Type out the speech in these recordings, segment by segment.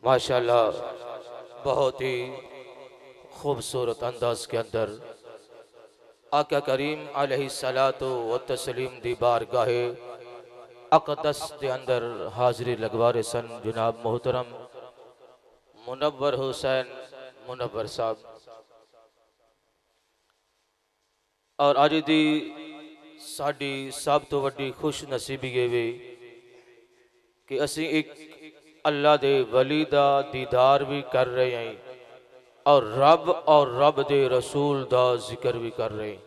माशाल्लाह बहुत ही खूबसूरत अंदाज के अंदर आका करीम अलैहिस्सलातु व तस्लीम दी बारगाहे अक़दस के अंदर हाज़री लगवा रहे सन जनाब मोहतरम मुनव्वर हुसैन मुनव्वर साहब। और अज दी साडी सब तो वड्डी खुश नसीबी ये वे कि असी एक अल्लाह दे वली दा दीदार भी कर रहे हैं और रब दे रसूल दा जिक्र भी कर रहे हैं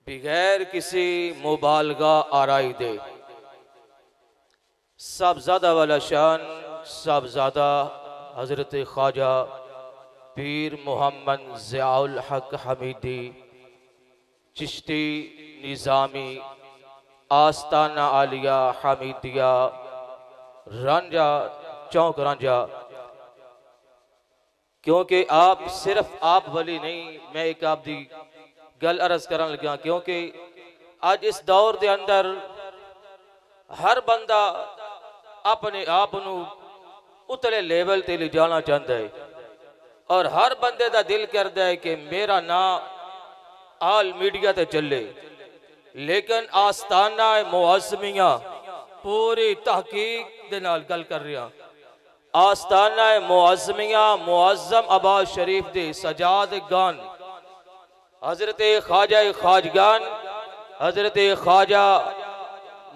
बगैर किसी मुबालगा आराई दे। साहबजादा वाला शान साहबजादा हजरत ख्वाजा पीर मोहम्मद ज़ियाउल हक हमीदी चिश्ती निज़ामी आस्ताना आलिया हमीदिया रांझा चौक रांझा, क्योंकि आप सिर्फ आप वली नहीं, मैं एक आप दी गल अर्ज करन लगा क्योंकि आज इस दौर के अंदर हर बंदा अपने आप नू उतले लेवल ते ले जाना चाहता है और हर बंदे का दिल करता है कि मेरा नाम आल मीडिया ते चले, लेकिन आस्ताना मुअज़्ज़मिया पूरी तहकीक दे नाल गल कर रहा। आस्ताना मुअज़्ज़मिया मुअज़्ज़म आबाद शरीफ दे सजाद गान हजरत ख्वाजा ख्वाजगान हजरत ख्वाजा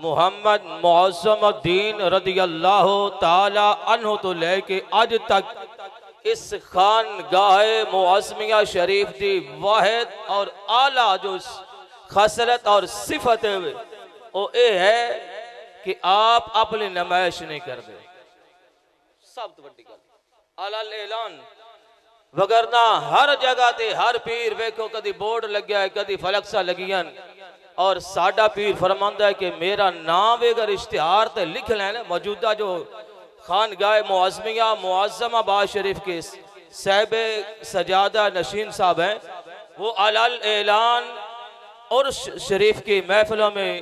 मोहम्मद मुअज़्ज़मुद्दीन रदियल्लाहु ताला अन्हु तो लेके आज तक इस खानगाह मुअज़्ज़मिया शरीफ की वाहिद और आला जो खासलत और सिफत है वो ये है कि आप अपनी नमाइश नहीं करते। सब तो बड़ी गल अलल ऐलान वगरना हर जगह ते हर पीर वेखो कदी बोर्ड लग्या है कदी फलक्सा लगियन और साडा पीर फरमांदा है कि मेरा नाम अगर इश्तिहार ते लिख लें मौजूदा जो खानगाह मुअज़्ज़मिया मुअज़्ज़म आबाद शरीफ के साहिब सजादा नशीन साहब हैं, वो अलल ऐलान और शरीफ की महफिलों में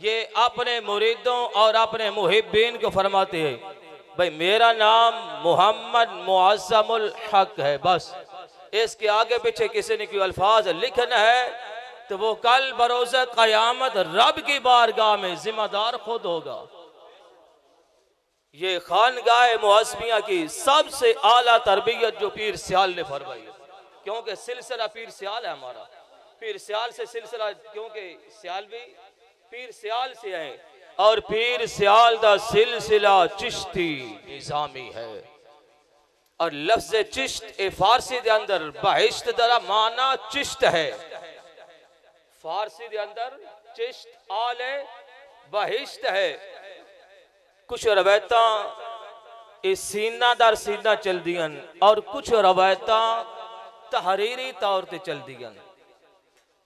ये अपने मुरीदों और अपने मुहिब्बीन को फरमाते हैं भाई मेरा नाम मोहम्मद मुअज़्ज़मुल हक है, बस इसके आगे पीछे किसी ने कोई अल्फाज लिखना है तो वो कल बरोज़ क़यामत रब की बारगाह में जिम्मेदार खुद होगा। ये खानगाह मुअज़्ज़मिया की सबसे आला तरबियत जो पीर सियाल ने फरमाई है, क्योंकि सिलसिला पीर सियाल है हमारा, पीर सियाल से सिलसिला, क्योंकि सियाल भी पीर सियाल से है और पीर सियाल दा सिलसिला चिश्ती निज़ामी है। और लफ्ज़ चिश्त ए फारसी दे अंदर बहिश्त दरा माना चिश्त है, फारसी दे अंदर चिश्त आले बहिश्त है। कुछ रवायता सीना दर सीना चल दियन और कुछ रवायता तहरीरी तौर पर चल दियन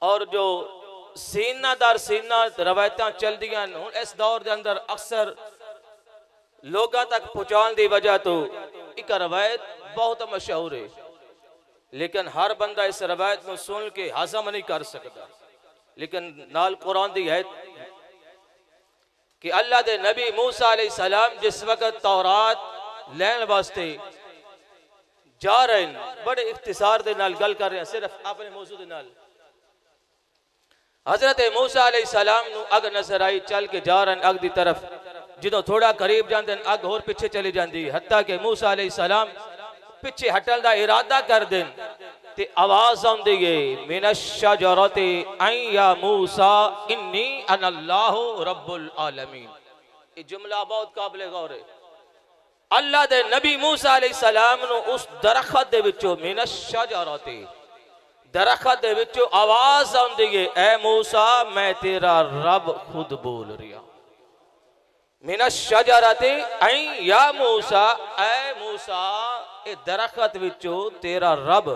और जो सीना दर सीना रवायत चल दियन हुण इस दौर के अंदर अक्सर लोगों तक पहुँचाने की वजह तो एक रवायत बहुत मशहूर है, लेकिन हर बंदा इस रवायत को सुन के हजम नहीं कर सकता। लेकिन नाल कुरान दी है कि अल्लाह दे नबी मूसा अलैहिस्सलाम जिस वक्त तौरात लैन वास्ते जा रहे हैं, बड़े इख्तिसार दे नाल गल कर रहे हैं सिर्फ अपने मौजू दे नाल। हजरत मूसा अलैहिस्सलाम नू अग नजर आई, चल के जा रहे हैं अग दी तरफ, जो थोड़ा करीब जाते हैं अग होर पिछे चली जाती है, हत्ता कि मूसा अलैहिस्सलाम पिछे हटन का इरादा कर देन ते आवाज आउंदी है मिनश्शजरति ऐ या मूसा इन्नी अनल्लाहु रब्बुल आलमीन। ये जुमला बहुत काबिल गौर है। अल्लाह दे नबी मूसा अलैहिस्सलाम नु उस दरखत दे विचों मिनश्शजरति दरखत दे विचों आवाज आउंदी है ऐ मूसा मैं तेरा रब खुद बोल रहा। मिनश्शजरति ऐ या मूसा ऐ मूसा ए दरखत विचों तेरा रब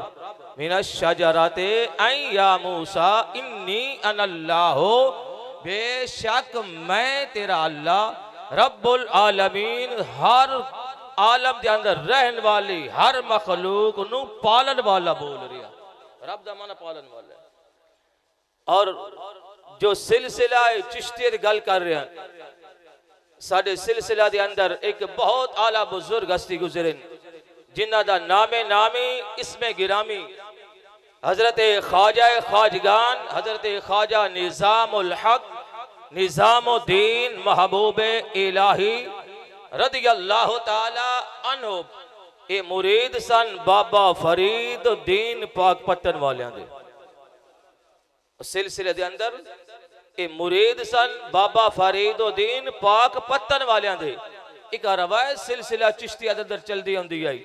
मिनश्शजरति ऐ या मूसा इन्नी अनल्लाहु बेशक मैं तेरा अल्लाह रब्बुल आलमीन हर आलम के अंदर रहने वाली हर मखलूक नू पालन वाला बोल रहा। रब दा माना पालन वाला। और जो सिलसिला चिश्ती गल कर रहे हैं साडे सिलसिला दे अंदर एक बहुत आला बुजुर्ग हस्ती गुजरे जिन्हां दा नामे नामी इसमें गिरामी हजरत ख्वाजा ख्वाजगान हजरत ख्वाजा निजामुल हक निजामुद्दीन महबूब इलाही रदियल्लाहु ताला अन्हु ए मुरीद सन बाबा फरीद दीन पाक पत्तन वालियां दे सिलसिले दे अंदर ए मुरीद सन बाबा फरीदुद्दीन पाक पत्तन वालियां दे एक रवायत सिलसिला चिश्तिया दे अंदर चलदी हुंदी आई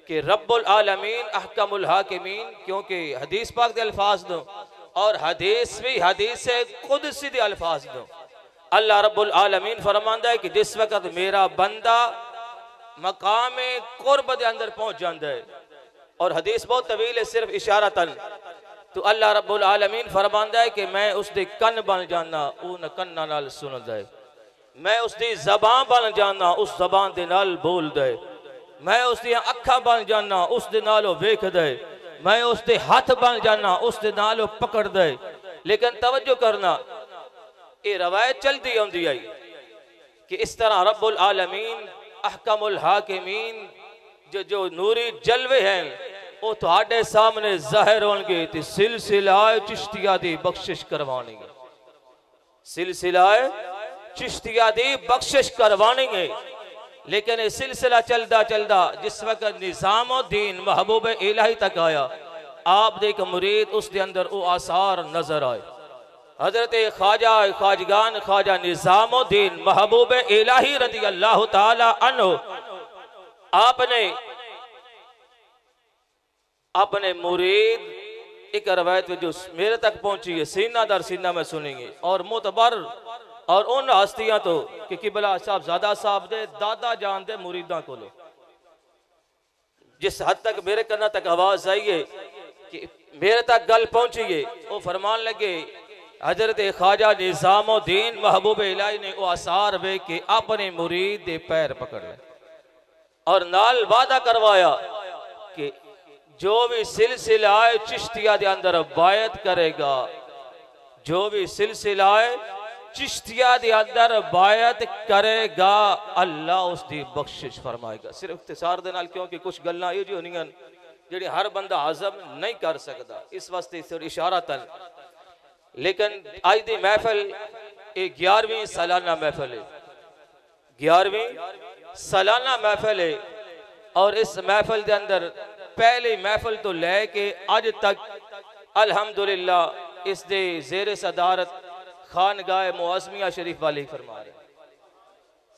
कि रब्बुल आलमीन अहकमुल हाकिमीन, क्योंकि हदीस पाक दे अल्फाज दो और हदीस भी हदीस कुदसी दे अल्फाज दो। अल्लाह रब्बुल आलमीन फरमांदा है कि जिस वक्त मेरा बंदा मकाम कुर्ब दे अंदर पहुंच जाता है, और हदीस बहुत तवील है सिर्फ इशारतन, तो अल्लाह रब्बुल आलमीन फरमांदा है कि मैं उसके कन बन जाना, उन कन्ना नाल सुनदा है। मैं उसकी जबान बन जाना, उस जबान दे नाल बोलदा है। मैं उसकी अखा बन जाना, उस दे नाल वेखदा है। मैं उसके हाथ बन जाना, उस दे नाल पकड़दा है। लेकिन तवज्जो करना, ये रवायत चलती आउंदी आई कि इस तरह रब्बुल आलमीन अहकमुल हाकिमीन जो नूरी जलवे हैं वो तुहाडे सामने जाहिर होंगे ते सिलसिला चिश्तिया दी बख्शिश करवाएंगे। सिलसिला चिश्तिया दी बख्शिश करवाएंगे। लेकिन ये सिलसिला चलदा चलदा जिस वक्त निजामुद्दीन महबूब इलाही तक आया, आप देख मुरीद उसके अंदर वो आसार नजर आए। हजरत ख्वाजा ख्वाजगान ख्वाजा निजामुद्दीन महबूब इलाही रदियल्लाहु ताला अन्हु आपने अपने मुरीद एक रवायत जो मेरे तक पहुंची है, सीना दर सीना में सुनेंगे और मुतबर और उन हस्तियां तो कि किबला साहब ज़ादा साहब दे दादा जान दे मुरीदा को लो, जिस हद तक मेरे कन्ना तक आवाज आई है कि मेरे तक गल पहुंची है, वो फरमान लगे हजरत ख्वाजा निजामुद्दीन महबूब इलाही ने वो आसार वे के अपने मुरीद दे पैर पकड़ ले और नाल वादा करवाया कि जो भी सिलसिला चिश्तिया दे अंदर बायत करेगा, जो भी सिलसिला चिश्तिया दे अंदर बायत करेगा, अल्लाह उसकी बख्शिश फरमाएगा। सिर्फ इख्तिसार दे नाल, क्योंकि कुछ गल्लां इहो जिहियां होंदियां जेहड़ी हर बंदा हजम नहीं कर सकता, इस वास्ते सिर्फ इशारतन। लेकिन आज दी महफिल ये 11वीं सालाना महफिल है, 11वीं सालाना महफिल है। और इस महफिल के अंदर पहली महफिल तो लैके अज तक अल्हम्दुलिल्लाह इस दे जेरे सदारत खानगाह मुआज़मिया शरीफ वाले फरमा रहे।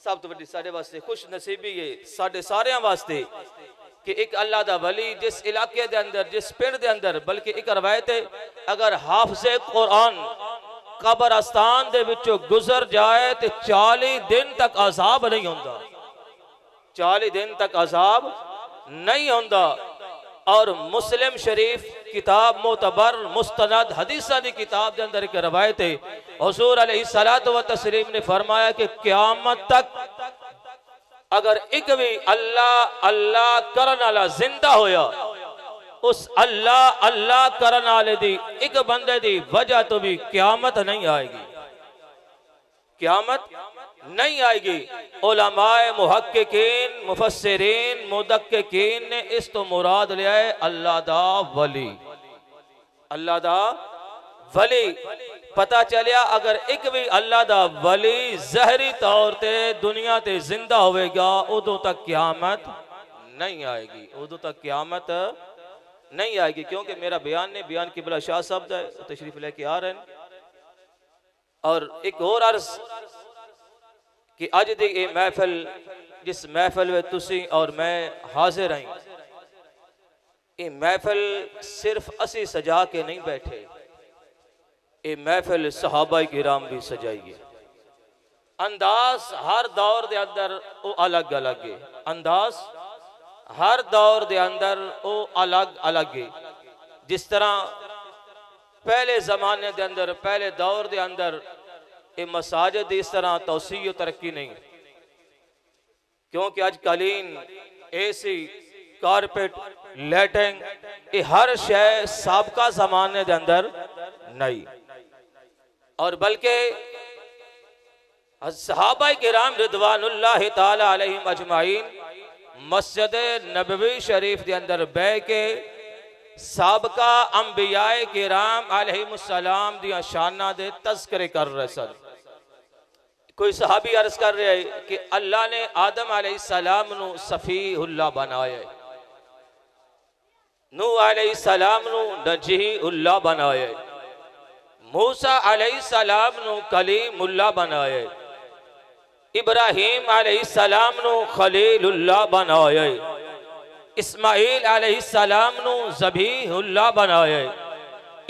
सब तो बड़ी साढ़े वास्ते खुश नसीबी है साढ़े सारे वास्ते कि एक अल्लाह दा वली जिस इलाके दे अंदर जिस पिंड दे अंदर, बल्कि एक रवायत है अगर हाफिज़े कुरान कब्रिस्तान दे विचों गुजर जाए तो 40 दिन तक अजाब नहीं होता, 40 दिन तक अजाब नहीं होता। और मुस्लिम शरीफ किताब मोतबर मुस्तनद हदीसा दी किताब के अंदर एक रवायत है, हुजूर अलैहिस्सलातु व तस्लीम ने फरमाया कि क़यामत तक अगर एक भी अल्लाह अल्लाह करन वाला जिंदा होया, उस अल्लाह अल्लाह करन वाले दी एक बंदे दी वजह तो भी क़यामत नहीं आएगी, क़यामत नहीं आएगी। उलमाए मुहक्किकीन मुफस्सिरीन मुदक्किकीन ने इस तो मुराद लिया है अल्लाह दा वली, अल्लाह दा वली। पता चलिया अगर एक भी अल्लाह दा वली जहरी तौर ते दुनिया ते जिंदा होवेगा, उदों तक क़यामत नहीं आएगी, उदों तक क़यामत नहीं आएगी। क्योंकि मेरा बयान ने बयान किबला शाह साहब दा तशरीफ लेके आ रहे हैं। और एक और अर्ज कि अज दी ये महफिल जिस महफिल में तुसी और मैं हाजिर हैं, ये महफिल सिर्फ असी सजा के नहीं बैठे, ये महफिल सहाबा किराम भी सजाई है। अंदाज हर दौर के अंदर वो अलग अलग है, अंदाज हर दौर के अंदर वो अलग अलग है। जिस तरह पहले जमाने के अंदर पहले दौर के अंदर ये मसाजिद इस तरह तौसी और तरक्की नहीं, क्योंकि आज कालीन एसी कारपेट लैटिंग ये हर शय साबका जमाने के अंदर नहीं। और बल्कि सहाबा किराम रिदवानुल्लाह ताला अलैहिम अजमाइन मस्जिद नबवी शरीफ के अंदर बह के साबका अंबियाए किराम अलैहिमुस्सलाम दियां शाना दे तज़किरे कर रहे सन। कोई सहाबी अर्ज कर रहे है कि अल्लाह ने आदम अलैहिस्सलाम नु सफीहुल्लाह बनाया, नूह अलैहिस्सलाम नु नजीहुल्लाह बनाया, मूसा अलैहिस्सलाम नु कलीमुल्लाह बनाया, इब्राहीम अलैहिस्सलाम नु खलीलुल्लाह बनाया, इस्माइल अलैहिस्सलाम नु ज़बीहुल्लाह बनाया,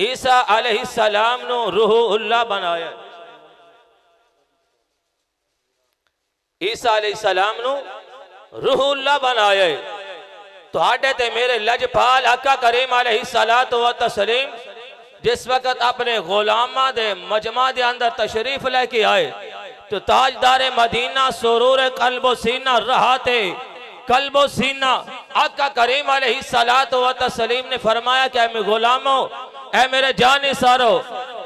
ईसा अलैहिस्सलाम नु रूहुल्लाह बनाया, ईसा अलैहिस्सलाम नु रूहुल्लाह बनाया। तुहाडे ते मेरे लजपाल आका करीम अलैहिस्सलातु व तस्लीम जिस वक्त अपने गुलामा दे मजमा दे अंदर तशरीफ लेके आए तो ताजदार मदीना सुरूर कल्बो सीना रहाते कल्बो सीना आका करीम अलैहिस्सलातु व तस्लीम ने फरमाया कि मैं गुलामो ऐ मेरे जाने सारो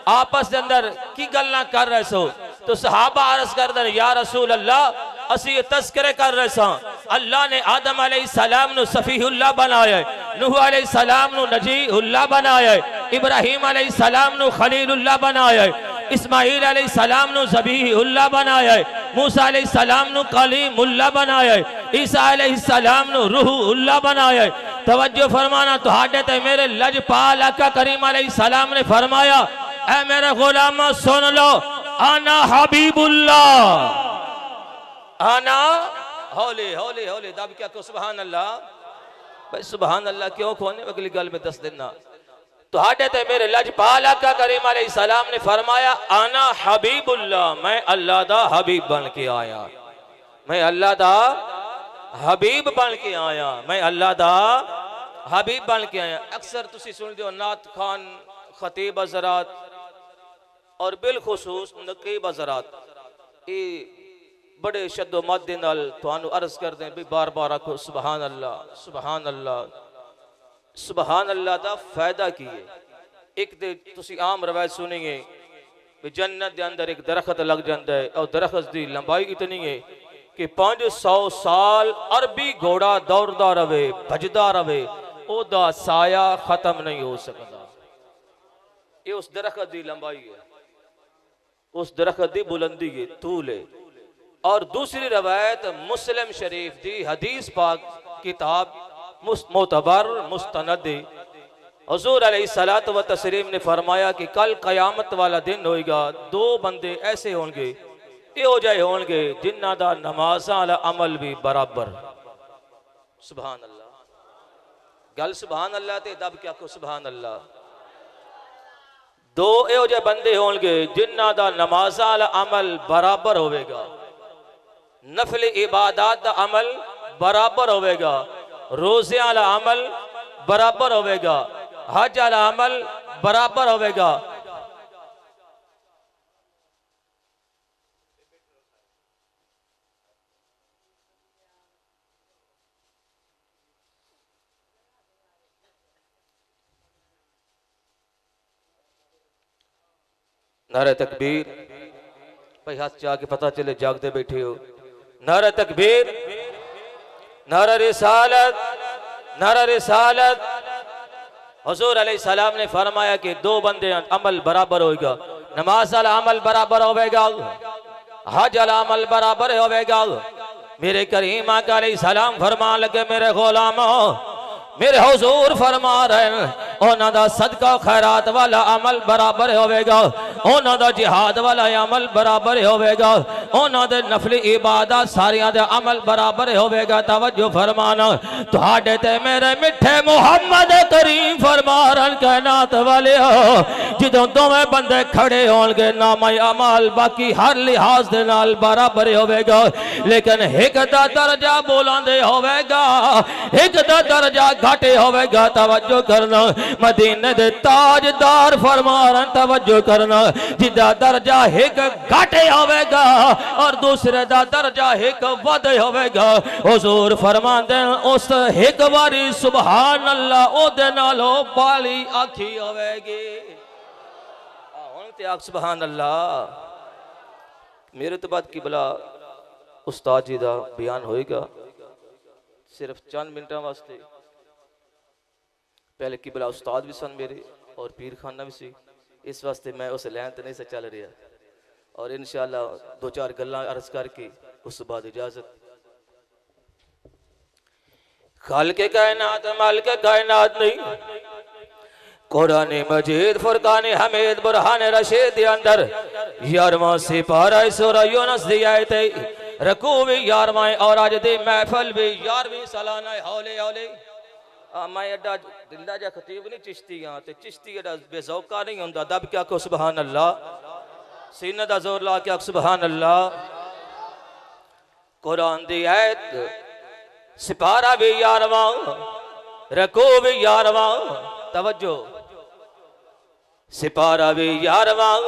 आपस के अंदर की गल्ला कर रहे सो। तो सहाबा अर्ज कर दे या रसूल अल्लाह असी ये तस्करे कर रहे सा अल्लाह ने आदम अलैहिस्सलाम नु सफीहुल्लाह बनाया, नूह अलैहिस्सलाम नु नजीहुल्लाह बनाया, इब्राहीम अलैहिस्सलाम नु खलीलुल्लाह बनाया, इस्माइल अलैहिस्सलाम नु ज़बीहुल्लाह बनाया, मूसा अलैहिस्सलाम नु कलीमुल्लाह बनाया, ईसा अलैहिस्सलाम नु रूहुल्लाह बनाया। तवज्जो फरमाना तुहाडे ते मेरे लजपाल आका करीम अलैहिस्सलाम ने फरमाया ऐ मेरे गुलामा सुन लो आना हबीबुल्लाह, आना हौले हौले हौले दब क्या को सुभान अल्लाह। भाई सुभान अल्लाह क्यों खोने अगली गल में दस देना। तो हाडे ते मेरे लजपाल आका करीम अलैहिस्सलाम ने फरमाया आना हबीबुल्लाह, मैं अल्लाह दा हबीब बन के आया, मैं अल्लाह दा हबीब बन के आया, मैं अल्लाह दा हबीब बन के आया। अक्सर तुसी सुन दो नात खान खतीब हज़रात और बिलखुसूस नकीब हज़रात ये बड़े शद्दो मद्दे नाल तुहानू अर्ज कर दें भी बार बार आखो सुभान अल्लाह सुभान अल्लाह सुभान अल्लाह दा फायदा की है। एक दे तुसी आम रवायत सुनेंगे भी जन्नत दे अंदर एक दरख्त लग जाता है और दरख्त की लंबाई इतनी है कि 500 साल अरबी घोड़ा दौड़दा रहे भजदा रहे ओदा साया खत्म नहीं हो सकता। ये उस दरख्त की लंबाई है, उस दरख्त की बुलंदी है, तूल है। और दूसरी रवायत मुस्लिम शरीफ दी हदीस पाक किताब मोतबर मुस्तनद हुजूर अलैहिस्सलातु व तस्लीम ने फरमाया कि कल कयामत वाला दिन होएगा, दो बंदे ऐसे होंगे यो जाए होंगे जिन्ना दा नमाज़ां वाला अमल भी बराबर। सुभान अल्लाह, गल सुभान अल्लाह ते दब क्या को सुभान अल्लाह। दो यो जे बंदे होंगे जिन्ना दा नमाज़ां वाला अमल बराबर होवेगा, नफल इबादत दा अमल बराबर होवेगा, रोजे वाला अमल बराबर होवेगा, हज वाला अमल बराबर होवेगा। नारे तकबीर, भाई हाथ चाह के पता चले जागते बैठे हो। नारा तकबीर, नारा रिसालत, नारा रिसालत। हुजूर अलैहिस्सलाम ने फरमाया कि दो बंदे अमल बराबर होगा, नमाज वाला अमल बराबर होगा, हज वाला अमल बराबर होगा। मेरे करीम आका अलैहिस्सलाम फरमा लगे मेरे गुलामों मेरे हुजूर फरमा रहे उन्हां दा सदका खैरात वाला अमल बराबर होवेगा, उन्हां दा जिहाद वाला अमल बराबर होवेगा, उन्हां दे नफली इबादत सारियां दे अमल बराबर होवेगा। तवज्जो फरमाना तुहाडे ते मेरे मिठे मुहम्मद करीम फरमा रहे कायनात वाले जदों दोवें बंदे खड़े होणगे नामा अमल बाकी हर लिहाज दे नाल बराबर होवेगा, लेकिन एक दा दर्जा बुलंद होवेगा, एक दा दर्जा घाटे होवेगा। तवज्जो करना मदीने दे ताजदार फरमान तवज्जो करना जिदा दर्जा एक घाटे होवेगा और दूसरे दा दर्जा एक वध होवेगा। हुजूर फरमांदे उस एक बारी सुभान अल्लाह ओदे नालो बाली आखी होवेगी। हुण ते आख सुभान अल्लाह। मेरे तो बाद किबला उस्ताद जी का बयान होएगा सिर्फ चंद मिनटों वास्ते। पहले किबला उस्ताद भी सन मेरे और पीर खाना भी सी, इस वास्ते मैं उस लैन तो नहीं से चल रहा और इंशाअल्लाह दो चार गल्लां अर्ज करके उस बाद इजाजत। खालिक़े कायनात मालिक़े कायनात नहीं, कुरान मजीद फुरकान हमीद बुरहान रशीद के अंदर 11वां सिपारा सूरह यूनुस दी आयत रकू भी 11वां और आज दी महफिल भी 11वीं सालाना हौले हौले। मैं एडा दिल्ला जा खतीब नहीं चिश्ती हाँ ते चिश्ती एडा बेजौका नहीं होंदा। दब क्या को सुबहान अल्लाह, सीने दा जोर ला के सुबहान अल्लाह। कुरान दी आयत सिपारा भी 11वां रकू भी 11वां, तवज्जो सिपारा भी 11वां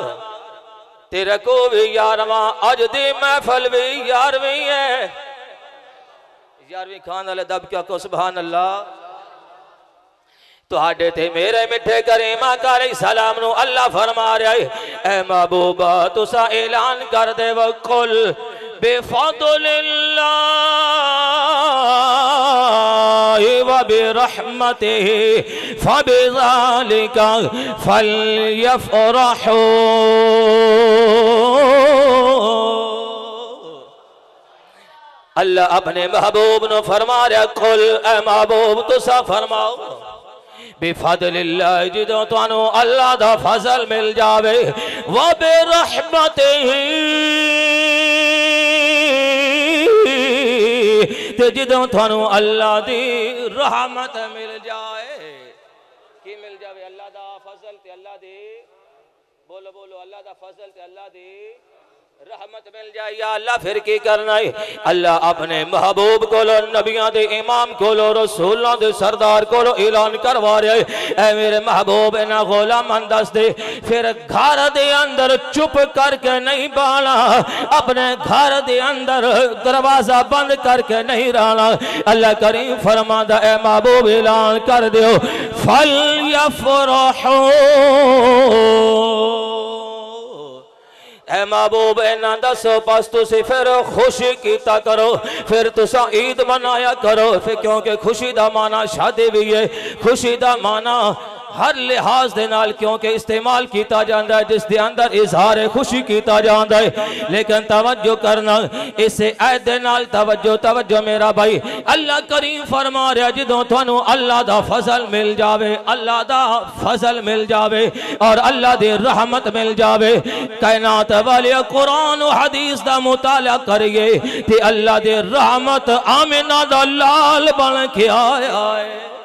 ते रकू भी 11वां, अज दी महफिल भी 11वीं है। 11वीं खान वाले दब क्या को सुबहान अल्लाह। तुहाडे ते मेरे मिठे करीमा अलैहि सलाम नु अल्लाह फरमा रहा है, ए महबूबा तुसा ऐलान कर दे वकुल बिफदलिल्लाहि व बिरहमतिहि फबिज़ालिका फलयफ़रहू। अल्लाह अपने महबूब नु फरमा रहा, कुल ए महबूब तुसा फरमाओ बेफदलिल्लाह जिदों तुहानू अल्लाह दा फजल मिल जावे व बिरहमतिही ते जिदों तुहानू अल्लाह दी रहमत मिल जाए। की मिल जावे? अल्लाह दा फजल ते अल्लाह दी, बोलो बोलो, अल्लाह दा फजल ते अल्लाह दी रहमत मिल जाए। या अल्लाह फिर की करना है? अल्लाह अपने महबूब को नबियां दे इमाम को रसूलों दे सरदार को ऐलान करवा रहा है, ऐ मेरे महबूब इन्हां गुलामां दस दे फिर घर दे अंदर चुप करके नहीं बहना, अपने घर दे अंदर दरवाजा बंद करके नहीं रहना। अल्लाह करीम फरमांदा, ऐ महबूब ऐलान कर दो फल यफरहू। ऐ महबूब इन्हां दसो बस तुसी फिर खुशी कीता करो, फिर तुसा ईद मनाया करो। फिर क्योंकि खुशी दा माना शादी भी है, खुशी दा माना हर लिहाज दे नाल क्योंकि इस्तेमाल किया जाता है जिसके अंदर इजहार खुशी किया जाता है। लेकिन तवज्जो करना इसे ऐद दे नाल तवज्जो तवज्जो मेरा भाई। अल्लाह करीम फरमा रहा जिदों तुहानू अल्लाह दा फजल मिल जावे, अल्लाह दा फजल मिल जावे और अल्लाह दी रहमत मिल जावे, कायनात वाले कुरान और हदीस दा मुताला करिए ते अल्लाह दी रहमत आमिना दा लाल बन के आया है।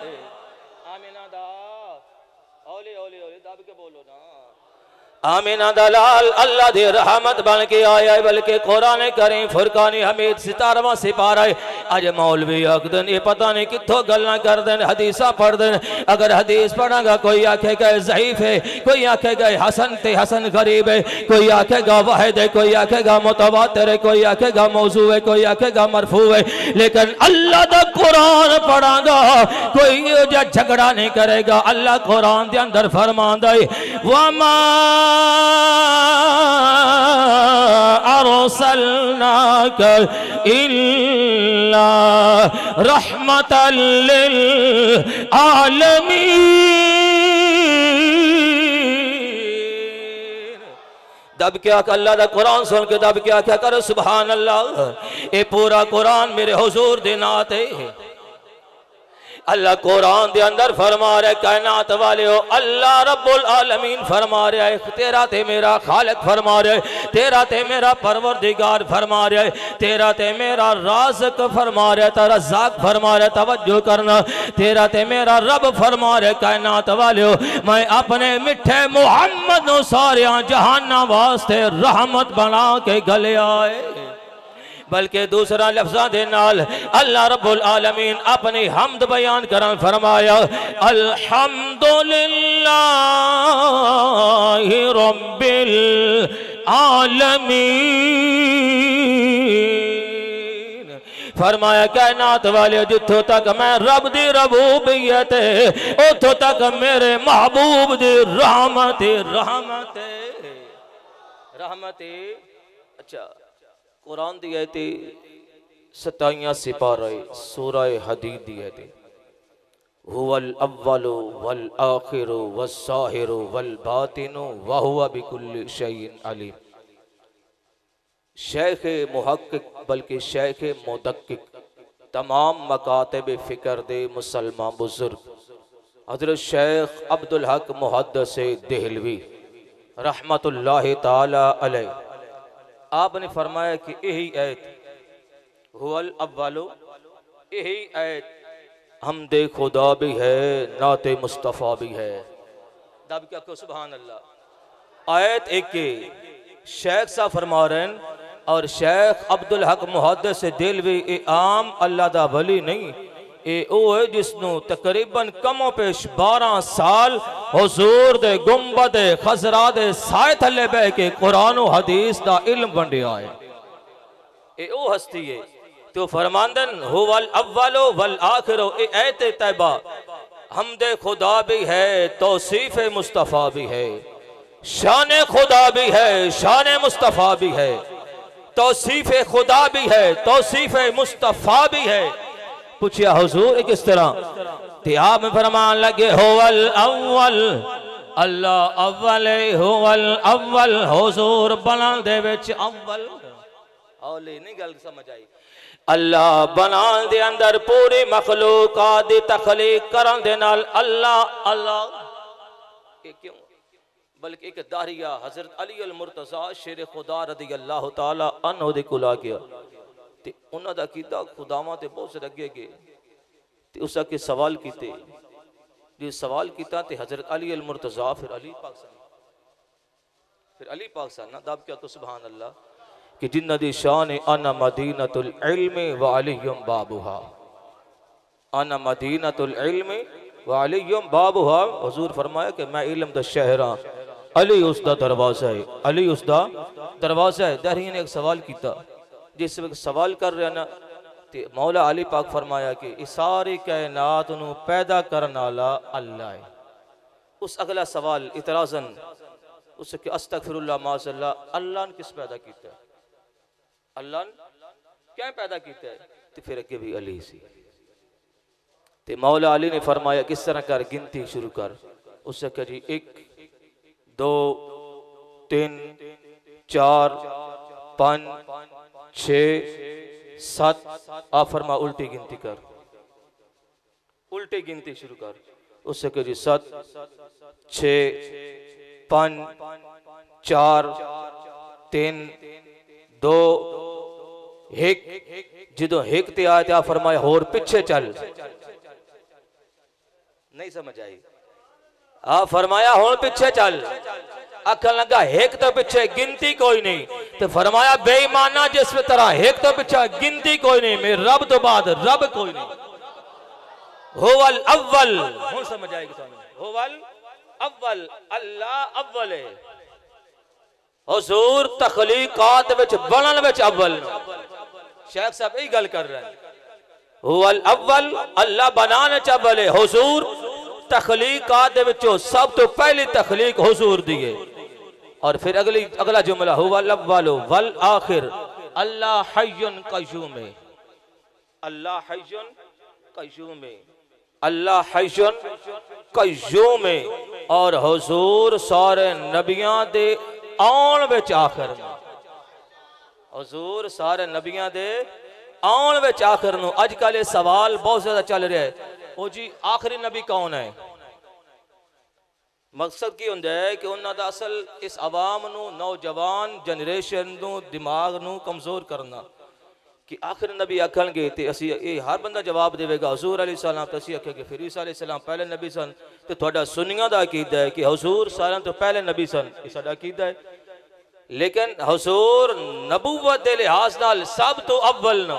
आमिना दलाल अल्लाह दी रहमत बन के आया है। बल्कि कुरान करीम फुरकान हमीद 17वां सिपारा है। अज मौलवी आखदन ये पता नहीं कित्थों गल्लां करदे ने, हदीसा पढ़दे ने। अगर हदीस पढ़ांगा कोई आखेगा ज़ईफ है, कोई आखेगा हसन ते हसन गरीब है, कोई आखेगा वाहिद है, कोई आखेगा मुतवातिर है, कोई आखेगा मौजू है, कोई आखेगा मरफू है। लेकिन अल्लाह दा कुरान पढ़ांगा कोई झगड़ा नहीं करेगा। अल्लाह कुरान दे अंदर फरमांदा है वमा अरसलनाक इल्ला रहमतल लिल आलमीन। दब क्या अल्लाह दा कुरान सुन के दब क्या क्या करो सुभान अल्लाह। ये पूरा कुरान मेरे हुजूर दे नात है। अल्लाह कुरान दे अंदर फरमा रहा कायनात वाले हो, अल्लाह रब्बुल आलमीन फरमा रहा है तेरा ते मेरा खालिक फरमा रहा है, तेरा ते मेरा परवरदिगार फरमा रहा है, तेरा ते मेरा राज़िक फरमा रहा है, रज़्ज़ाक़ फरमा रहा है। तवज्जो करना, तेरा ते मेरा रब फरमा रहा है कायनात वाले हो मैं अपने मिठे मुहम्मद नूं सारे जहाना वास्ते रहमत बना के गले आए। बल्कि दूसरा लफ्ज़ां दे नाल अल्लाह रब्बुल आलमीन अपनी हमद बयान करन फरमाया अल्हम्दुलिल्लाहि रब्बिल आलमीन। फरमाया कायनात वाले जिथों तक मैं रब दी रबूबियत उथों तक मेरे महबूब दी रहमत रहमत रहमत अच्छा कुरान दी आयत 27 सिपारा सूरह हदीद दी आयत हुवल अव्वलु वल आखिरु वस्साहिरु वल बातिनु व हुवा बिकुल्लि शैइन अलीम। शेख मुहक्किक बल्कि शेख मुदक्किक तमाम मकातब फ़िक्र दे मुसलमान बुजुर्ग हज़रत शेख अब्दुल हक मुहद्दिस देहलवी रहमतुल्लाहि ताला अलैह आपने फरमाया कि यही आयत हुवल अव्वलु, यही आयत हमदे खुदा भी है नाते मुस्तफ़ा भी है। दब क्या को सुभान अल्लाह। आयत एक के शेख साहब फरमा रहे हैं और शेख अब्दुल हक मुहद्दिस देहलवी ए आम अल्लाह दा वली नहीं, ए ओ है जिसनु तकरीबन कमो पेश 12 साल हुजूर दे गुंबद खजरा दे साए थले बह के कुरान और हदीस दा इल्म वंडिया है। ए ओ हस्ती है तो फरमांदन हुवल अव्वलो वल आखिरो। ए ऐत तैबा हमदे खुदा भी है तौसीफ मुस्तफ़ा भी है, शान खुदा भी है शान मुस्तफ़ा भी है, तौसीफ खुदा भी है तौसीफ मुस्तफ़ा भी है। पूछिया हुजूर किस तरह? ते आप फरमान लगे हुवल अव्वल, अल्लाह अव्वल हुवल अव्वल, हुजूर बनान दे विच अव्वल। औले नहीं गल समझ आई। अल्लाह बनान दे अंदर पूरी मखलूकात दी तखलीक करन दे नाल अल्लाह अल्लाह ये क्यों? बल्कि एक दारिया हजरत अली अल मुर्तज़ा शेर खुदा रदी अल्लाह तआला अन्हु दे कोल आ गया ते उन्हां दा कीता खुदावां ते बहुत से अगे गए ते उस अगे सवाल कीते। जो सवाल कीता ते हजरत अली अल मुर्तज़ा फिर अली पाक सन दब क्या तो सुभान अल्लाह कि जिन्ना दी शान अना मदीनतुल इल्म व अलियुम बाबुहा, अना मदीनतुल इल्म व अलियुम बाबुहा। हुजूर फरमाया कि मैं इल्म दा शहर हां, अली उसदा दरवाजा है, अली उसदा दरवाजा है। दहरीन ने एक सवाल किया, जिस वक्त सवाल कर रहे ना ते मौला अली पाक फरमाया कि इस सारी कायनात नू पैदा करने वाला अल्लाह है। उस अगला सवाल इतराजन उसके अस्तगफिरुल्लाह माज़ल्लाह, अल्लाह ने किस पैदा किया है? अल्लाह ने क्या पैदा किया है? तो फिर अगे भी अली सी ते मौला अली ने फरमाया किस तरह कर गिनती शुरू कर। उससे कह जी 1 2 3 4 5 6 7। आप फरमा उल्टी गिनती कर, उल्टी गिनती शुरू कर। उससे कह जी 7 6 5 4 3 2 1। जो एक ते आया ते आप फरमाया होर पीछे चल। नहीं समझ आई? आप फरमाया होर पीछे चल। आखन लगा एक तो पीछे गिनती कोई नहीं, तो फरमाया बेईमाना जिस तरह एक तो पीछे गिनती कोई नहीं, मेरे रब तो बाद रब कोई नहीं। हुवल अव्वल, हुन समझ आएगी तुहानू। हुवल अव्वल, अल्लाह अव्वल है। हुजूर तखलीकात विच बनन विच अव्वल। शेख साहब यही गल कर रहे हैं। हुवल अव्वल, अल्लाह बनाने च अव्वल है। हुजूर तखलीकात दे विचों सब तो पहली तखलीक हुजूर दी है। और फिर अगला जुमला हुवल अव्वल वल आखिर, अल्लाह हय्युन क़य्यूम है, अल्लाह हय्युन क़य्यूम है, अल्लाह हय्युन क़य्यूम है। और हुजूर सारे नबियां दे आउण विच आखिर में, हुजूर सारे नबियां दे आउण विच आखिर नूं। अजकल ये सवाल बहुत ज्यादा चल रहा है, ओ जी आखिरी नबी कौन है? मकसद की होंदा है कि उन्हां दा असल इस आवाम नूं, नौजवान जनरेशन नूं, दिमाग नूं कमजोर करना कि आखिर नबी आखणगे ते असी ये हर बंदा जवाब देगा हुजूर अलैहि सलाम, तो असी आखेंगे फिर ईसा अलैहि सलाम पहले नबी सन। तो तुहाडा सुन्नियां दा अकीदा है कि हुजूर सारियां तो पहले नबी सन, ये साडा अकीदा है। लेकिन हुजूर नबूवत दे लिहाज नाल सब तो अव्वल न,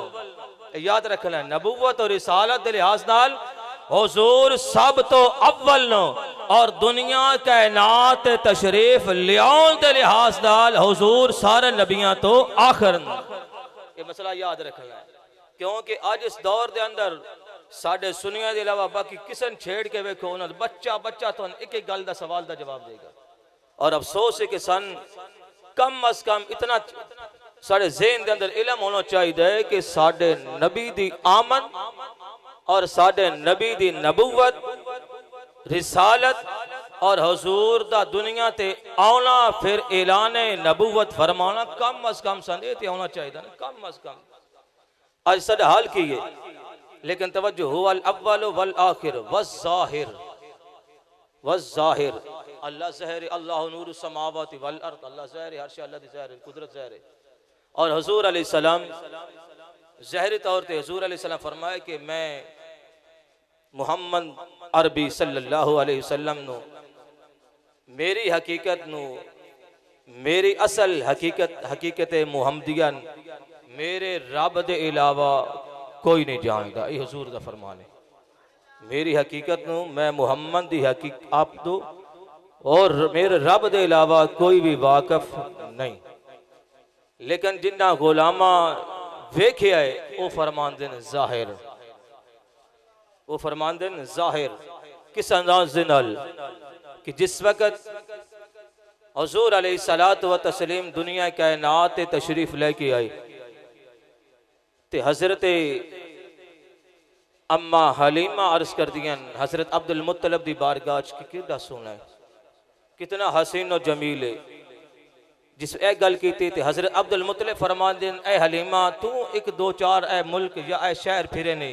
याद रखना है। नबूवत और रिसालत दे लिहाज नाल हुजूर सब तो अव्वल न, और दुनिया कायनात तशरीफ लियाउण दे लिहाज नाल हुजूर सारे नबियां तो आखिर न। ये मसला याद रखना है, क्योंकि आज इस दौर के अंदर साढ़े सुनिया के अलावा बाकी किसन छेड़ के वेखो उन्होंने बच्चा बच्चा तो एक एक गल का सवाल का जवाब देगा। और अफसोस है कि सन कम अज कम इतना साढ़े ज़हन के अंदर इल्म होना चाहिए कि साढ़े नबी दी आमद और साढ़े नबी दी नबूवत रिसालत और हुजूर दा दुनिया ते आना फिर ऐलाने नबूवत फरमाना कम अज कम संदे ते होना चाहिए ना, कम अज कम। आज साढ़ा हाल की है, लेकिन तवज्जो हुवल अव्वल वल आखिर वज़्ज़ाहिर वज़्ज़ाहिर। अल्लाह ज़ाहिर, अल्लाह नूरु समावाति वल अर्द, अल्लाह ज़ाहिर, हर शय अल्लाह दी ज़ाहिर, कुदरत ज़ाहिर। और हुजूर अलैहिस्सलाम ज़ाहिरी तौर पे हुजूर अलैहिस्सलाम फरमाए कि मैं मुहम्मद अरबी सल्लल्लाहु अलैहि वसल्लम नु मेरी हकीकत नु, मेरी असल हकीकत मुहम्मदियन मेरे रब दे इलावा कोई नहीं जानता। ये हुजूर दा फरमान है। मेरी हकीकत नु मैं मुहम्मद दी हकीकत आप दो और मेरे रब दे इलावा कोई भी वाकफ नहीं। लेकिन जिन्ना गुलामा वेख्या है वो फरमांदे ने ज़ाहिर, वो फरमांदे ने ज़ाहिर। किस अंदाज दे नाल कि जिस वक्त हुजूर अलैहिस्सलातु व तस्लीम दुनिया कायनात तशरीफ लेके आए ते हजरत अम्मा हलीमा अर्ज कर दियां हजरत अब्दुल मुत्तलिब दी बारगाह की कितना सोना है, कितना हसीन और जमील है। जिस ए गल की थी हजरत अब्दुल मुत्तलिब फरमाते हैं, ए हलीमा तू एक दो चार ए मुल्क या ए शहर फिरे ने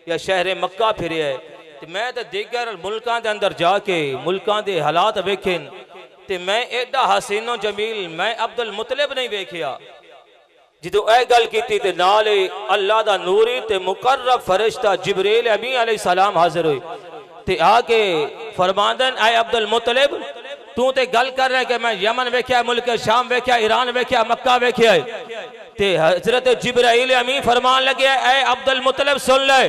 या शहर मक्का फिरे है, तो मैं तो दीगर मुल्कां दे अंदर जाके मुल्कां दे हालात वेखे ते मैं एडा हसीनो जमील मैं अब्दुल मुत्तलिब नहीं वेखिया। जो ए गल की थी नाल अल्लाह दा नूरी ते मुकर्रब फरिश्ता जिब्रील अमीन अलैहिस्सलाम हाजिर हुए ते आके फरमांदन, ऐ अब्दुल मुत्तलिब तू ते गल कर रहा है कि मैं यमन वेख्या, मुल्क शाम वेख्या, ईरान वेख्या, मक्का वेख्या ते हजरत जिब्राइल अमीन फरमान लगे, ऐ अब्दुल मुत्तलिब सुन ले,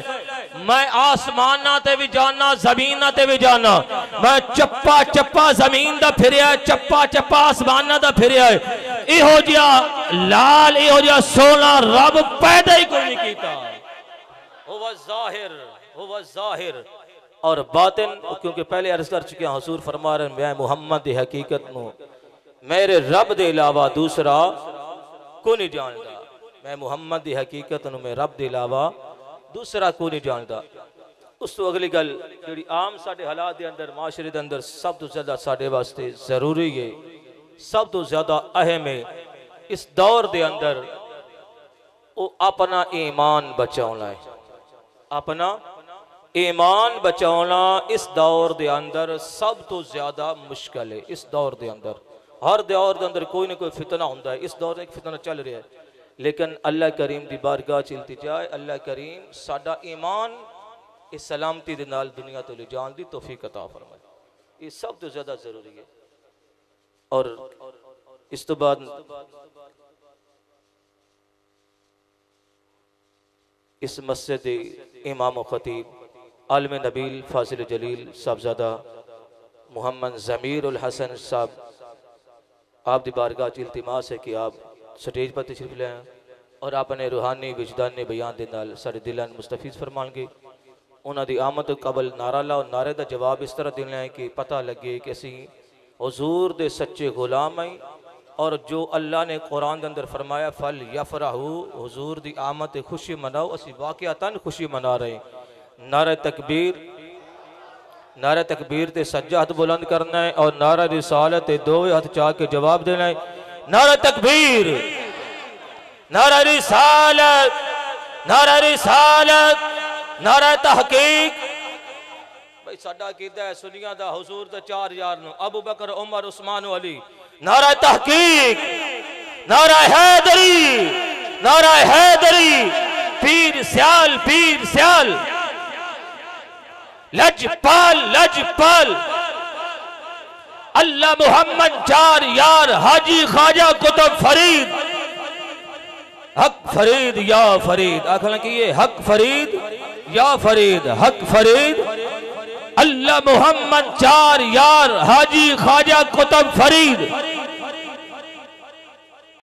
मैं आसमाना ते भी जाना जमीन ते भी जाना, मैं चप्पा चप्पा जमीन दा फिरिया, चप्पा चप्पा आसमाना दा फिरिया, इहो जिहा लाल इहो जिहा सोना रब पैदा ही कोई नहीं कीता। हुवा ज़ाहिर, हुवा ज़ाहिर और बातिन। क्योंकि पहले अर्ज कर चुके हैं हुजूर फरमा रहे मैं मुहम्मद दी हकीकत नु मेरे रब दे इलावा दूसरा को नहीं जानता। मैं मुहम्मद दी हकीकत नु मैं रब दे इलावा दूसरा को नहीं जानता। उस तो अगली गल जी आम साडे हालात दे अंदर माशरे दे अंदर सब तो ज्यादा साडे वास्ते जरूरी है, सब तो ज्यादा अहम है इस दौर दे अंदर वो अपना ईमान बचाना है। अपना ईमान बचाना इस दौर दे अंदर सब तो ज्यादा मुश्किल है। इस दौर दे अंदर हर दौर दे अंदर कोई ना कोई फितना होता है। इस दौर में एक फितना चल रहा है, लेकिन अल्लाह करीम दी बारगाह चलती जाए, अल्लाह करीम साडा ईमान इस सलामती दे नाल दुनिया तो ले जान दी तौफीक अता फरमाए। ये सब तो ज्यादा जरूरी है। और इस तो बाद इस मस्जिद इमाम खतीब आलम नबील फाजिल जलील साहबजादा मोहम्मद ज़मीर उल हसन साहब आप दी बारगाह च इल्तिमास है कि आप स्टेज पर तशरीफ ले आए और अपने रूहानी विजदानी बयान के नाल साडे दिलां नूं मुस्तफीज़ फरमाएंगे। उन्हां दी आमद तो कबल नारा लाओ, नारे का जवाब इस तरह देना है कि पता लगे कि असी हुजूर दे सच्चे गुलाम हैं और जो अल्लाह ने कुरान के अंदर फरमाया फल यफराहू हुजूर दी आमद ते खुशी मनाओ, असी वाक़अतन खुशी मना रहे हैं। नारा तकबीर, नारा तकबीर ते सज्जा हाथ बुलंद करना है और नारा रिसालत ते दो हाथ चाह के जवाब देना है। नारा तकबीर, नारा रिसालत, नारा रिसालत, नारा तहकीक। भाई साडा कीदा है सुनिया दा हुजूर दा चार यार नु अबू बकर उमर उस्मान अली। नारा तहकीक, नारा हैदरी, नारा हैदरी, पीर स्याल, पीर स्याल, लजपाल, लजपाल, अल्लाह मोहम्मद चार यार हाजी ख्वाजा कुतुब फरीद, हक फरीद या फरीद। आखिर की ये हक फरीद या फरीद, हक फरीद, अल्लाह मोहम्मद चार यार हाजी ख्वाजा कुतुब फरीद।